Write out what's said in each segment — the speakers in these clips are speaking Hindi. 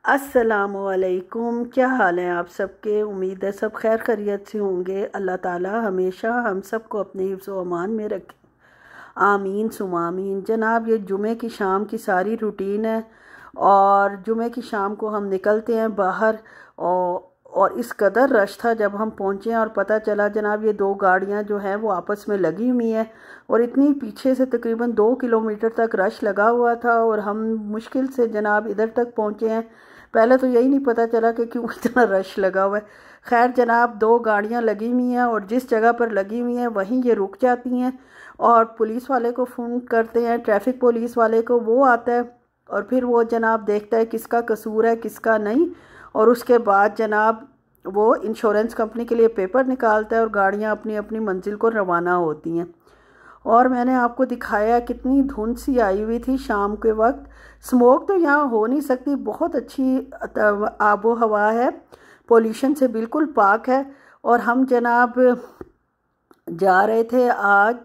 अस्सलामुअलैकुम। क्या हाल है आप सबके? उम्मीद है सब खैर खैरियत से होंगे। अल्लाह ताला हमेशा हम सबको अपने हिफ्ज़ व अमान में रखे, आमीन सुम आमीन। जनाब, ये जुमे की शाम की सारी रूटीन है और जुमे की शाम को हम निकलते हैं बाहर और इस कदर रश था जब हम पहुँचे और पता चला जनाब ये दो गाड़ियाँ जो हैं वो आपस में लगी हुई हैं और इतनी पीछे से तकरीबन 2 किलोमीटर तक रश लगा हुआ था और हम मुश्किल से जनाब इधर तक पहुँचे हैं। पहले तो यही नहीं पता चला कि क्यों इतना रश लगा हुआ है। खैर जनाब, दो गाड़ियाँ लगी हुई हैं और जिस जगह पर लगी हुई हैं वहीं ये रुक जाती हैं और पुलिस वाले को फ़ोन करते हैं, ट्रैफिक पुलिस वाले को। वो आता है और फिर वो जनाब देखता है किसका कसूर है किसका नहीं, और उसके बाद जनाब वो इंश्योरेंस कंपनी के लिए पेपर निकालता है और गाड़ियाँ अपनी अपनी मंजिल को रवाना होती हैं। और मैंने आपको दिखाया कितनी धुंध सी आई हुई थी शाम के वक्त। स्मोक तो यहाँ हो नहीं सकती, बहुत अच्छी आबो हवा है, पोल्यूशन से बिल्कुल पाक है। और हम जनाब जा रहे थे, आज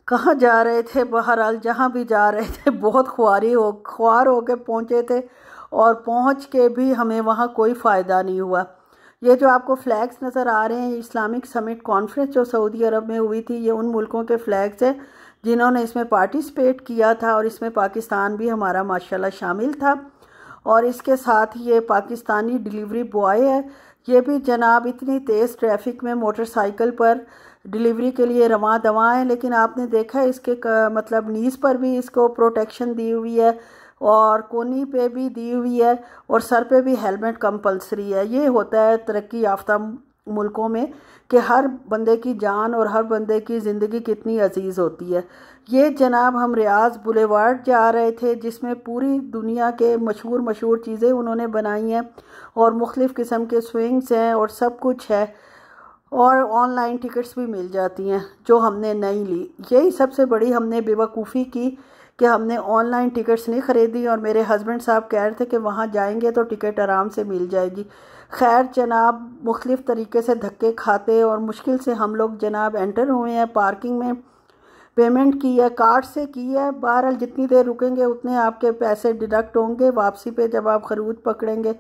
कहाँ जा रहे थे, बहरहाल जहाँ भी जा रहे थे बहुत ख्वार हो के पहुँचे थे और पहुँच के भी हमें वहाँ कोई फ़ायदा नहीं हुआ। ये जो आपको फ़्लैग्स नज़र आ रहे हैं, इस्लामिक समिट कॉन्फ्रेंस जो सऊदी अरब में हुई थी, ये उन मुल्कों के फ़्लैग्स हैं जिन्होंने इसमें पार्टिसिपेट किया था और इसमें पाकिस्तान भी हमारा माशाल्लाह शामिल था। और इसके साथ ये पाकिस्तानी डिलीवरी बॉय है, ये भी जनाब इतनी तेज़ ट्रैफिक में मोटरसाइकिल पर डिलीवरी के लिए रवां दवां है, लेकिन आपने देखा है इसके मतलब नीज़ पर भी इसको प्रोटेक्शन दी हुई है और कोनी पे भी दी हुई है और सर पे भी हेलमेट कंपलसरी है। ये होता है तरक्की याफ्ता मुल्कों में कि हर बंदे की जान और हर बंदे की ज़िंदगी कितनी अजीज़ होती है। ये जनाब हम रियाज बुलेवार्ड जा रहे थे जिसमें पूरी दुनिया के मशहूर चीज़ें उन्होंने बनाई हैं और मुख्तलिफ़ किस्म के स्विंग्स हैं और सब कुछ है और ऑनलाइन टिकट्स भी मिल जाती हैं जो हमने नहीं ली। यही सबसे बड़ी हमने बेवकूफ़ी की कि हमने ऑनलाइन टिकट्स नहीं ख़रीदी और मेरे हस्बैंड साहब कह रहे थे कि वहाँ जाएंगे तो टिकट आराम से मिल जाएगी। खैर जनाब, मुख्तलिफ़ तरीके से धक्के खाते और मुश्किल से हम लोग जनाब एंटर हुए हैं। पार्किंग में पेमेंट की है, कार्ड से की है। बहरहाल जितनी देर रुकेंगे उतने आपके पैसे डिडक्ट होंगे वापसी पे जब आप खरूद पकड़ेंगे।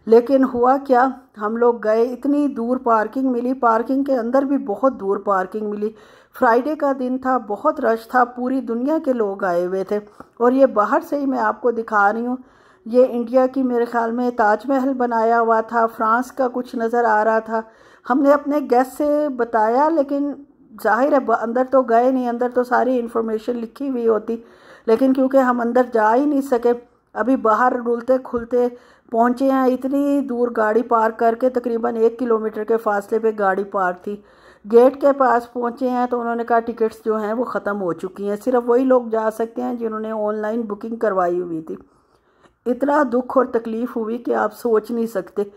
लेकिन हुआ क्या, हम लोग गए, इतनी दूर पार्किंग मिली, पार्किंग के अंदर भी बहुत दूर पार्किंग मिली। फ्राइडे का दिन था, बहुत रश था, पूरी दुनिया के लोग आए हुए थे। और ये बाहर से ही मैं आपको दिखा रही हूँ, ये इंडिया की मेरे ख्याल में ताजमहल बनाया हुआ था, फ्रांस का कुछ नज़र आ रहा था। हमने अपने गेस्ट से बताया लेकिन जाहिर है अंदर तो गए नहीं, अंदर तो सारी इन्फॉर्मेशन लिखी हुई होती, लेकिन क्योंकि हम अंदर जा ही नहीं सके, अभी बाहर रुलते खुलते पहुँचे हैं। इतनी दूर गाड़ी पार्क करके तकरीबन 1 किलोमीटर के फासले पे गाड़ी पार्क थी। गेट के पास पहुँचे हैं तो उन्होंने कहा टिकट्स जो हैं वो ख़त्म हो चुकी हैं, सिर्फ वही लोग जा सकते हैं जिन्होंने ऑनलाइन बुकिंग करवाई हुई थी। इतना दुख और तकलीफ़ हुई कि आप सोच नहीं सकते।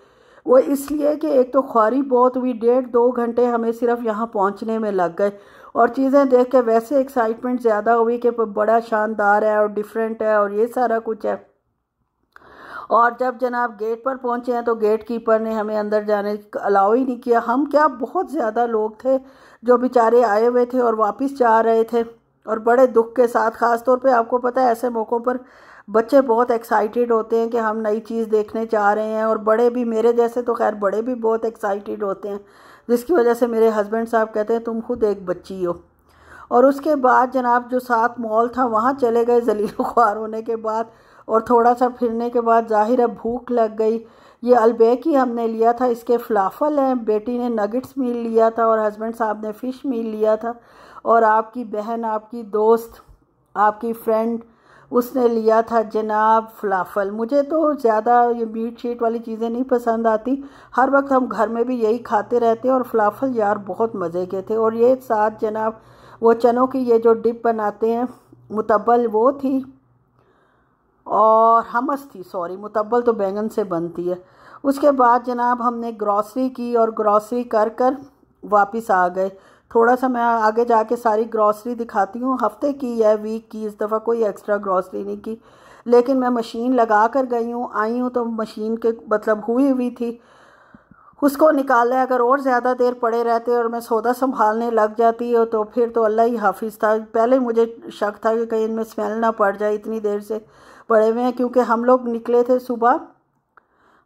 वो इसलिए कि एक तो ख्वारी बहुत हुई, 1.5-2 घंटे हमें सिर्फ यहाँ पहुँचने में लग गए और चीज़ें देख के वैसे एक्साइटमेंट ज़्यादा हुई कि बड़ा शानदार है और डिफरेंट है और ये सारा कुछ है। और जब जनाब गेट पर पहुँचे हैं तो गेट कीपर ने हमें अंदर जाने अलाउ ही नहीं किया। हम क्या, बहुत ज़्यादा लोग थे जो बेचारे आए हुए थे और वापस जा रहे थे और बड़े दुख के साथ। ख़ास तौर पे आपको पता है ऐसे मौक़ों पर बच्चे बहुत एक्साइटेड होते हैं कि हम नई चीज़ देखने जा रहे हैं और बड़े भी, मेरे जैसे तो खैर बड़े भी बहुत एक्साइटेड होते हैं, जिसकी वजह से मेरे हस्बैंड साहब कहते हैं तुम खुद एक बच्ची हो। और उसके बाद जनाब जो साथ मॉल था वहाँ चले गए ज़लील ख्वार होने के बाद, और थोड़ा सा फिरने के बाद जाहिर है भूख लग गई। ये अलबैकी हमने लिया था, इसके फलाफल हैं, बेटी ने नगेट्स मील लिया था और हस्बैंड साहब ने फ़िश मील लिया था और आपकी बहन, आपकी दोस्त, आपकी फ्रेंड, उसने लिया था जनाब फलाफल। मुझे तो ज़्यादा ये मीट शीट वाली चीज़ें नहीं पसंद आती, हर वक्त हम घर में भी यही खाते रहते हैं और फलाफल यार बहुत मज़े के थे। और ये साथ जनाब वो चनों की ये जो डिप बनाते हैं मुतब्बल वो थी और हमस थी, सॉरी मुतब्बल तो बैंगन से बनती है। उसके बाद जनाब हमने ग्रॉसरी की और ग्रॉसरी कर कर वापस आ गए। थोड़ा सा मैं आगे जाके सारी ग्रॉसरी दिखाती हूँ, हफ्ते की है, वीक की, इस दफ़ा कोई एक्स्ट्रा ग्रॉसरी नहीं की, लेकिन मैं मशीन लगा कर गई हूँ, आई हूँ तो मशीन के मतलब हुई थी, उसको निकाला। अगर और ज़्यादा देर पड़े रहते और मैं सौदा संभालने लग जाती हो तो फिर तो अल्लाह ही हाफिज़ था। पहले मुझे शक था कि कहीं इनमें स्मेल ना पड़ जाए इतनी देर से, पड़े हुए हैं, क्योंकि हम लोग निकले थे सुबह,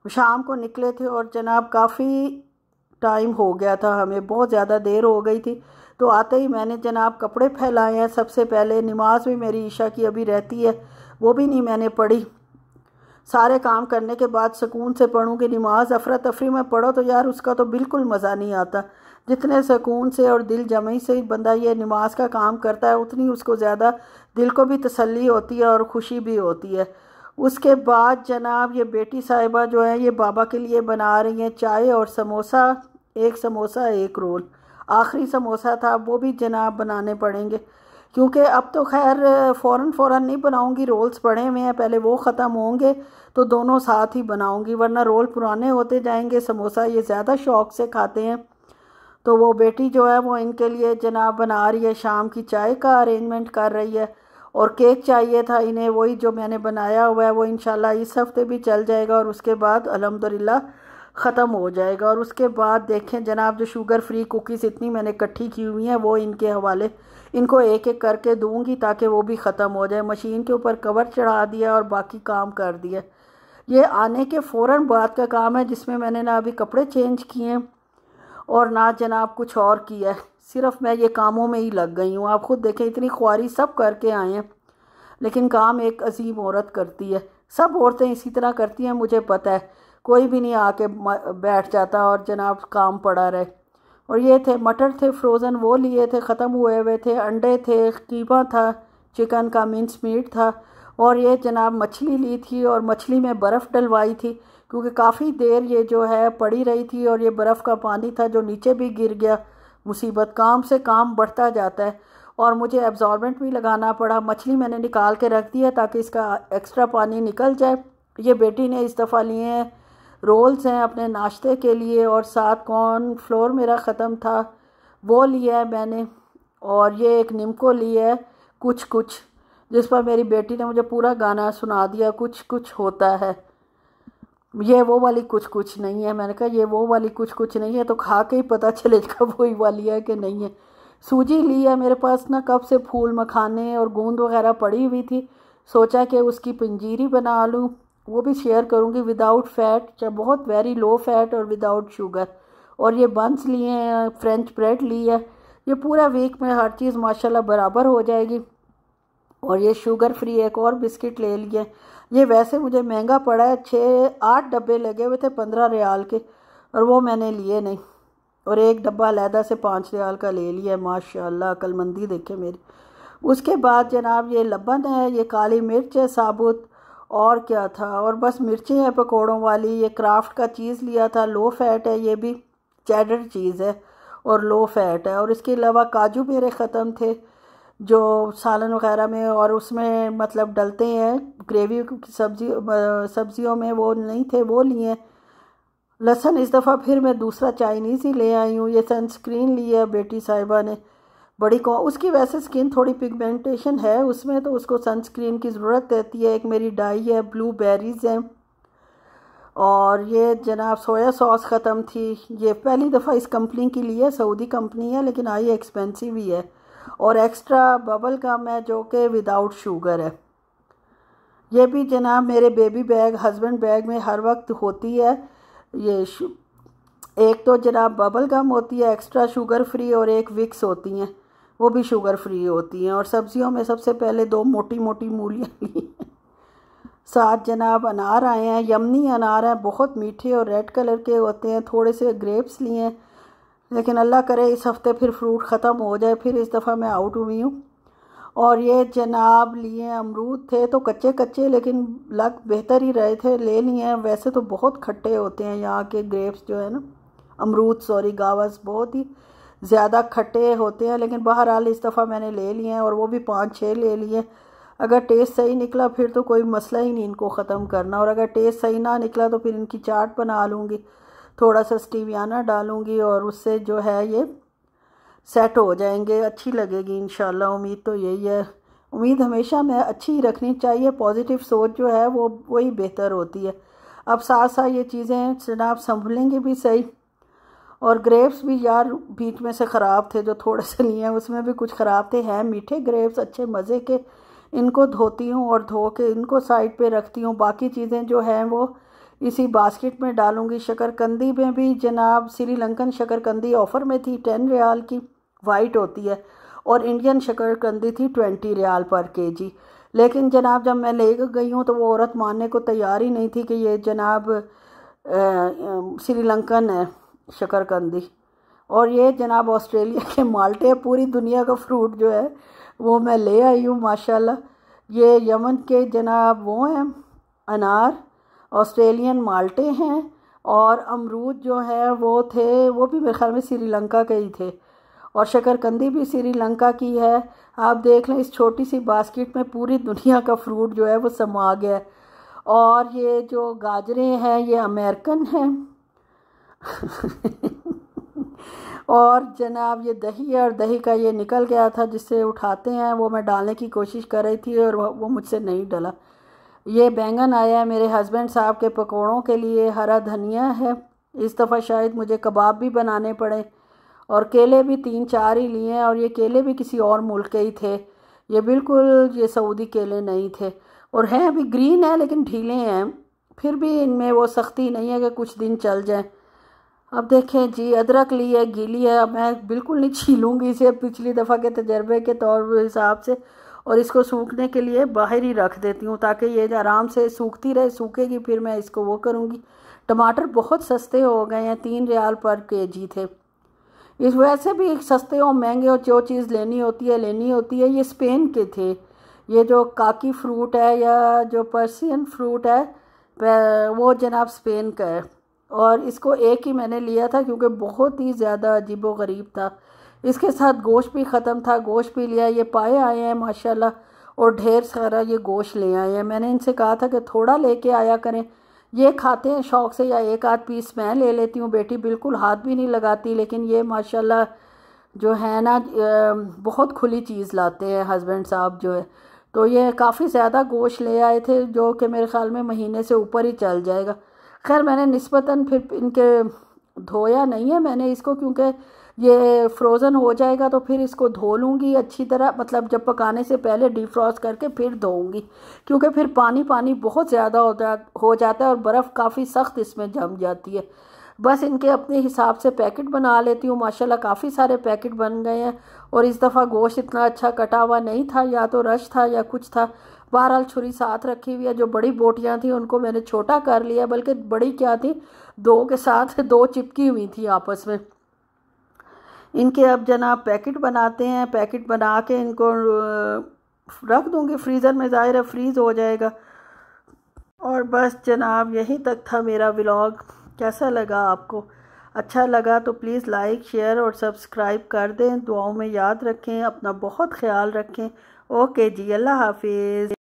शाम को निकले थे और जनाब काफ़ी टाइम हो गया था, हमें बहुत ज़्यादा देर हो गई थी। तो आते ही मैंने जनाब कपड़े फैलाए हैं। सबसे पहले नमाज भी मेरी ईशा की अभी रहती है, वो भी नहीं मैंने पढ़ी। सारे काम करने के बाद सुकून से पढ़ूँगी नमाज। अफरा तफरी में पढ़ो तो यार उसका तो बिल्कुल मज़ा नहीं आता। जितने सुकून से और दिल जमी से बंदा ये नमाज का काम करता है, उतनी उसको ज़्यादा दिल को भी तसल्ली होती है और ख़ुशी भी होती है। उसके बाद जनाब ये बेटी साहिबा जो है ये बाबा के लिए बना रही हैं चाय और समोसा, एक समोसा एक रोल। आखिरी समोसा था वो भी जनाब बनाने पड़ेंगे, क्योंकि अब तो खैर फ़ौरन नहीं बनाऊंगी, रोल्स पड़े हुए हैं, पहले वो ख़त्म होंगे तो दोनों साथ ही बनाऊंगी, वरना रोल पुराने होते जाएंगे। समोसा ये ज़्यादा शौक़ से खाते हैं, तो वो बेटी जो है वो इनके लिए जनाब बना रही है, शाम की चाय का अरेंजमेंट कर रही है। और केक चाहिए था इन्हें, वही जो मैंने बनाया हुआ है वो इंशाल्लाह इस हफ्ते भी चल जाएगा और उसके बाद अल्हम्दुलिल्लाह ख़त्म हो जाएगा। और उसके बाद देखें जनाब, जो शुगर फ्री कुकीज़ इतनी मैंने इकट्ठी की हुई हैं वो इनके हवाले, इनको एक एक करके दूंगी ताकि वो भी ख़त्म हो जाए। मशीन के ऊपर कवर चढ़ा दिया और बाकी काम कर दिया। ये आने के फ़ौरन बाद का काम है, जिसमें मैंने ना अभी कपड़े चेंज किए हैं और ना जनाब कुछ और किया है। सिर्फ मैं ये कामों में ही लग गई हूँ। आप खुद देखें, इतनी ख्वारी सब करके आए हैं, लेकिन काम एक अजीम औरत करती है। सब औरतें इसी तरह करती हैं, मुझे पता है। कोई भी नहीं आके बैठ जाता और जनाब काम पड़ा रहे। और ये थे मटर थे फ्रोज़न, वो लिए थे, ख़त्म हुए हुए थे। अंडे थे, कीमा था, चिकन का मिंस मीट था। और ये जनाब मछली ली थी और मछली में बर्फ़ डलवाई थी, क्योंकि काफ़ी देर ये जो है पड़ी रही थी और ये बर्फ़ का पानी था जो नीचे भी गिर गया। मुसीबत, काम से काम बढ़ता जाता है और मुझे एब्जॉर्बेंट भी लगाना पड़ा। मछली मैंने निकाल के रख दी है ताकि इसका एक्स्ट्रा पानी निकल जाए। ये बेटी ने इस दफ़ा लिए हैं रोल्स हैं अपने नाश्ते के लिए, और साथ कॉर्न फ्लोर मेरा ख़त्म था वो लिया है मैंने। और ये एक निम्को लिया है कुछ कुछ, जिस पर मेरी बेटी ने मुझे पूरा गाना सुना दिया, कुछ कुछ होता है। ये वो वाली कुछ कुछ नहीं है। मैंने कहा ये वो वाली कुछ कुछ नहीं है, तो खा के ही पता चलेगा वही वाली है कि नहीं है। सूजी ली है मेरे पास ना, कब से फूल मखाने और गूंद वगैरह पड़ी हुई थी, सोचा कि उसकी पंजीरी बना लूँ, वो भी शेयर करूँगी विदाउट फैट, चाहे बहुत वेरी लो फैट और विदाउट शुगर। और ये बंस लिए हैं, फ्रेंच ब्रेड ली है। ये पूरा वीक में हर चीज़ माशाल्लाह बराबर हो जाएगी। और ये शुगर फ्री एक और बिस्किट ले लिए। ये वैसे मुझे महंगा पड़ा है, 6-8 डब्बे लगे हुए थे 15 रियाल के, और वो मैंने लिए नहीं। और एक डब्बा अलहदा से 5 रियाल का ले लिया है। माशाल्लाह अक्लमंदी देखे मेरी। उसके बाद जनाब ये लबन है, ये काली मिर्च है साबुत, और क्या था, और बस मिर्ची है पकौड़ों वाली। ये क्राफ्ट का चीज़ लिया था, लो फैट है, ये भी चेडर चीज़ है और लो फैट है। और इसके अलावा काजू मेरे ख़त्म थे जो सालन वगैरह में और उसमें मतलब डलते हैं ग्रेवी की सब्जियों में, वो नहीं थे, वो लिए। लहसुन इस दफ़ा फिर मैं दूसरा चाइनीज़ ही ले आई हूँ। ये सनस्क्रीन ली है बेटी साहिबा ने, बड़ी को उसकी वैसे स्किन थोड़ी पिगमेंटेशन है उसमें, तो उसको सनस्क्रीन की ज़रूरत रहती है। एक मेरी डाई है, ब्लूबेरीज़ हैं। और ये जनाब सोया सॉस ख़त्म थी। ये पहली दफ़ा इस कंपनी की लिए, सऊदी कंपनी है लेकिन आई एक्सपेंसिव ही है। और एक्स्ट्रा बबल गम है जो कि विदाउट शुगर है। ये भी जनाब मेरे बेबी बैग, हस्बैंड बैग में हर वक्त होती है। ये एक तो जनाब बबल गम होती है एक्स्ट्रा शुगर फ्री, और एक विक्स होती हैं, वो भी शुगर फ्री होती हैं। और सब्जियों में सबसे पहले 2 मोटी मोटी मूलियाँ ली। साथ जनाब अनार आए हैं, यमनी अनार हैं, बहुत मीठे और रेड कलर के होते हैं। थोड़े से ग्रेप्स लिए हैं, लेकिन अल्लाह करे इस हफ्ते फिर फ्रूट ख़त्म हो जाए, फिर इस दफ़ा मैं आउट हुई हूँ। और ये जनाब लिए अमरूद थे, तो कच्चे कच्चे लेकिन लग बेहतर ही रहे थे, ले लिए हैं। वैसे तो बहुत खट्टे होते हैं यहाँ के ग्रेप्स जो है ना, अमरूद सॉरी गावस, बहुत ही ज़्यादा खट्टे होते हैं। लेकिन बहरहाल इस दफ़ा मैंने ले लिए हैं, और वो भी 5-6 ले लिए। अगर टेस्ट सही निकला फिर तो कोई मसला ही नहीं इनको ख़त्म करना, और अगर टेस्ट सही ना निकला तो फिर इनकी चाट बना लूँगी, थोड़ा सा स्टीवियाना डालूँगी और उससे जो है ये सेट हो जाएंगे, अच्छी लगेगी इंशाल्लाह। उम्मीद तो यही है। उम्मीद हमेशा मैं अच्छी ही रखनी चाहिए, पॉजिटिव सोच जो है वो वही बेहतर होती है। अब साथ साथ ये चीज़ें जनाब संभलेंगी भी सही। और ग्रेप्स भी यार बीच में से ख़राब थे, जो थोड़े से लिए हैं उसमें भी कुछ ख़राब थे। हैं मीठे ग्रेप्स अच्छे मज़े के, इनको धोती हूँ और धो के इनको साइड पे रखती हूँ। बाकी चीज़ें जो हैं वो इसी बास्केट में डालूँगी। शकरकंदी में भी जनाब श्रीलंकन शकरकंदी ऑफ़र में थी, 10 रियाल की वाइट होती है, और इंडियन शकरकंदी थी 20 रियाल पर केजी। लेकिन जनाब जब मैं ले गई हूँ तो वो औरत मानने को तैयार ही नहीं थी कि ये जनाब श्रीलंकन है शकरकंदी, और ये जनाब ऑस्ट्रेलिया के माल्टे। पूरी दुनिया का फ्रूट जो है वो मैं ले आई हूँ माशाल्लाह। ये यमन के जनाब वो हैं अनार, ऑस्ट्रेलियन माल्टे हैं, और अमरूद जो है वो थे, वो भी मेरे ख्याल में श्रीलंका के ही थे, और शकरकंदी भी श्रीलंका की है। आप देख लें इस छोटी सी बास्केट में पूरी दुनिया का फ्रूट जो है वो समा गया है। और ये जो गाजरें हैं ये अमेरिकन हैं और जनाब ये दही है, और दही का ये निकल गया था जिससे उठाते हैं, वो मैं डालने की कोशिश कर रही थी और वो मुझसे नहीं डला। ये बैंगन आया है मेरे हस्बैंड साहब के पकौड़ों के लिए, हरा धनिया है, इस दफ़ा शायद मुझे कबाब भी बनाने पड़े, और केले भी 3-4 ही लिए हैं, और ये केले भी किसी और मुल्क के ही थे, ये बिल्कुल ये सऊदी केले नहीं थे, और हैं अभी ग्रीन है लेकिन ढीले हैं, फिर भी इनमें वो सख्ती नहीं है कि कुछ दिन चल जाए। अब देखें जी, अदरक ली है, गीली है, अब मैं बिल्कुल नहीं छीलूँगी इसे पिछली दफ़ा के तजर्बे के तौर हिसाब से, और इसको सूखने के लिए बाहर ही रख देती हूँ ताकि ये आराम से सूखती रहे, सूखेगी फिर मैं इसको वो करूँगी। टमाटर बहुत सस्ते हो गए हैं, 3 रियाल पर केजी थे। इस वैसे भी सस्ते हो महंगे हो, जो चीज़ लेनी होती है। ये स्पेन के थे, ये जो काकी फ्रूट है या जो पर्सियन फ्रूट है वो जनाब स्पेन का है, और इसको एक ही मैंने लिया था क्योंकि बहुत ही ज़्यादा अजीबो गरीब था। इसके साथ गोश्त भी ख़त्म था, गोश्त भी लिया। ये पाए आए हैं माशाल्लाह, और ढेर सारा ये गोश्त ले आए हैं। मैंने इनसे कहा था कि थोड़ा लेके आया करें, ये खाते हैं शौक़ से, या एक आध पीस मैं ले लेती हूँ, बेटी बिल्कुल हाथ भी नहीं लगाती। लेकिन ये माशाल्लाह जो है ना बहुत खुली चीज़ लाते हैं हस्बैंड साहब जो है। तो ये काफ़ी ज़्यादा गोश्त ले आए थे जो कि मेरे ख़्याल में महीने से ऊपर ही चल जाएगा। खैर मैंने निस्बतन फिर इनके धोया नहीं है मैंने इसको, क्योंकि ये फ्रोज़न हो जाएगा तो फिर इसको धो लूँगी अच्छी तरह, मतलब जब पकाने से पहले डिफ्रॉस्ट करके फिर धोऊँगी, क्योंकि फिर पानी पानी बहुत ज़्यादा हो जाता है और बर्फ़ काफ़ी सख्त इसमें जम जाती है। बस इनके अपने हिसाब से पैकेट बना लेती हूँ। माशाल्लाह काफ़ी सारे पैकेट बन गए हैं, और इस दफ़ा गोश्त इतना अच्छा कटा हुआ नहीं था, या तो रश था या कुछ था। बहरहाल छुरी साथ रखी हुई है, जो बड़ी बोटियाँ थी उनको मैंने छोटा कर लिया, बल्कि बड़ी क्या थी, 2 के साथ 2 चिपकी हुई थी आपस में। इनके अब जनाब पैकेट बनाते हैं, पैकेट बना के इनको रख दूँगी फ्रीज़र में, ज़ाहिर है फ्रीज़ हो जाएगा। और बस जनाब यहीं तक था मेरा व्लॉग। कैसा लगा आपको? अच्छा लगा तो प्लीज़ लाइक, शेयर और सब्सक्राइब कर दें। दुआओं में याद रखें, अपना बहुत ख्याल रखें। ओके जी, अल्लाह हाफिज़।